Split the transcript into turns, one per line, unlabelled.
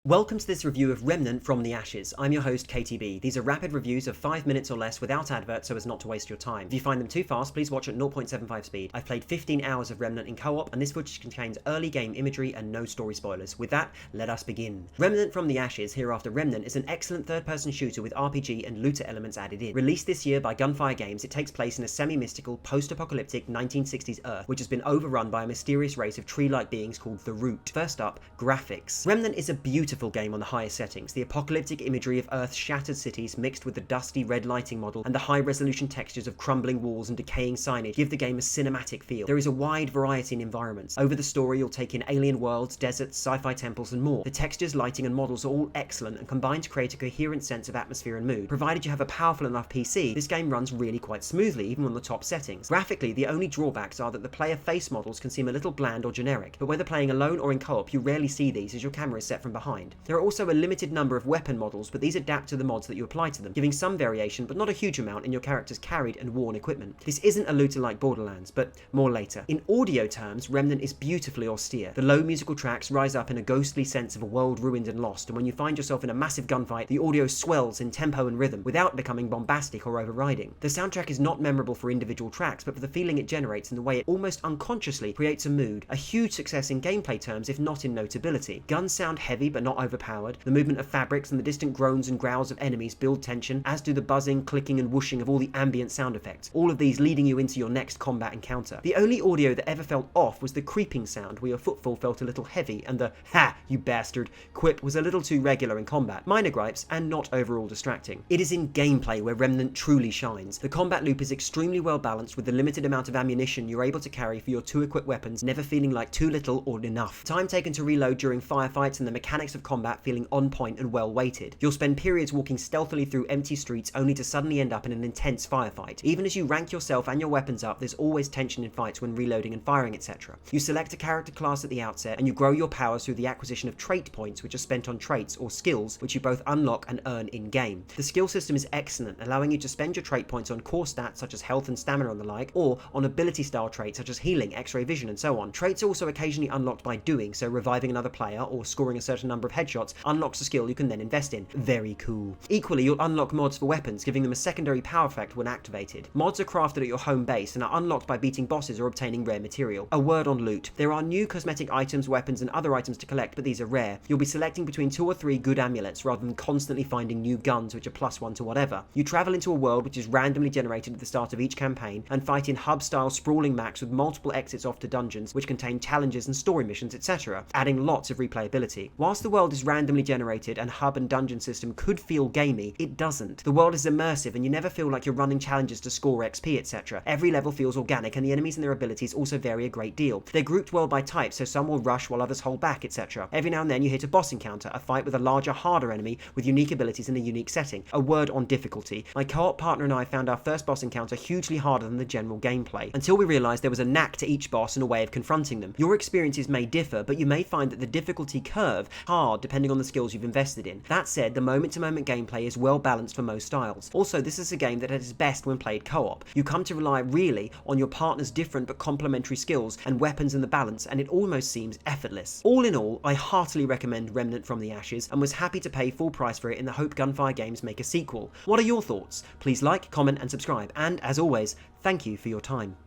Welcome to this review of Remnant from the Ashes. I'm your host KTB. These are rapid reviews of 5 minutes or less without adverts so as not to waste your time. If you find them too fast, please watch at 0.75 speed. I've played 15 hours of Remnant in co-op and this footage contains early game imagery and no story spoilers. With that, let us begin. Remnant from the Ashes, hereafter Remnant, is an excellent third-person shooter with RPG and looter elements added in. Released this year by Gunfire Games, it takes place in a semi-mystical, post-apocalyptic 1960s Earth which has been overrun by a mysterious race of tree-like beings called the Root. First up, graphics. Remnant is a beautiful game on the highest settings. The apocalyptic imagery of Earth's shattered cities mixed with the dusty red lighting model and the high-resolution textures of crumbling walls and decaying signage give the game a cinematic feel. There is a wide variety in environments. Over the story, you'll take in alien worlds, deserts, sci-fi temples, and more. The textures, lighting, and models are all excellent and combine to create a coherent sense of atmosphere and mood. Provided you have a powerful enough PC, this game runs really quite smoothly, even on the top settings. Graphically, the only drawbacks are that the player face models can seem a little bland or generic, but whether playing alone or in co-op, you rarely see these as your camera is set from behind. There are also a limited number of weapon models, but these adapt to the mods that you apply to them, giving some variation but not a huge amount in your character's carried and worn equipment. This isn't a looter like Borderlands, but more later. In audio terms, Remnant is beautifully austere. The low musical tracks rise up in a ghostly sense of a world ruined and lost, and when you find yourself in a massive gunfight, the audio swells in tempo and rhythm, without becoming bombastic or overriding. The soundtrack is not memorable for individual tracks, but for the feeling it generates and the way it almost unconsciously creates a mood. A huge success in gameplay terms, if not in notability. Guns sound heavy but not overpowered. The movement of fabrics and the distant groans and growls of enemies build tension, as do the buzzing, clicking and whooshing of all the ambient sound effects, all of these leading you into your next combat encounter. The only audio that ever felt off was the creeping sound, where your footfall felt a little heavy and the "ha, you bastard" quip was a little too regular in combat. Minor gripes and not overall distracting. It is in gameplay where Remnant truly shines. The combat loop is extremely well balanced, with the limited amount of ammunition you're able to carry for your two equipped weapons never feeling like too little or enough. Time taken to reload during firefights and the mechanics of combat feeling on point and well weighted. You'll spend periods walking stealthily through empty streets only to suddenly end up in an intense firefight. Even as you rank yourself and your weapons up, there's always tension in fights when reloading and firing, etc. You select a character class at the outset and you grow your powers through the acquisition of trait points, which are spent on traits or skills which you both unlock and earn in-game. The skill system is excellent, allowing you to spend your trait points on core stats such as health and stamina and the like, or on ability style traits such as healing, x-ray vision and so on. Traits are also occasionally unlocked by doing, so reviving another player or scoring a certain number of headshots unlocks a skill you can then invest in. Very cool. Equally, you'll unlock mods for weapons, giving them a secondary power effect when activated. Mods are crafted at your home base and are unlocked by beating bosses or obtaining rare material. A word on loot. There are new cosmetic items, weapons, and other items to collect, but these are rare. You'll be selecting between 2 or 3 good amulets rather than constantly finding new guns which are +1 to whatever. You travel into a world which is randomly generated at the start of each campaign and fight in hub-style sprawling maps with multiple exits off to dungeons which contain challenges and story missions, etc., adding lots of replayability. Whilst the world is randomly generated and hub and dungeon system could feel gamey, it doesn't. The world is immersive and you never feel like you're running challenges to score XP, etc. Every level feels organic and the enemies and their abilities also vary a great deal. They're grouped well by type, so some will rush while others hold back, etc. Every now and then you hit a boss encounter, a fight with a larger, harder enemy with unique abilities in a unique setting. A word on difficulty. My co-op partner and I found our first boss encounter hugely harder than the general gameplay, until we realised there was a knack to each boss and a way of confronting them. Your experiences may differ, but you may find that the difficulty curve hard depending on the skills you've invested in. That said, the moment-to-moment gameplay is well balanced for most styles. Also, this is a game that at its best when played co-op. You come to rely really on your partner's different but complementary skills and weapons and the balance, and it almost seems effortless. All in all, I heartily recommend Remnant from the Ashes and was happy to pay full price for it in the hope Gunfire Games make a sequel. What are your thoughts? Please like, comment and subscribe, and as always, thank you for your time.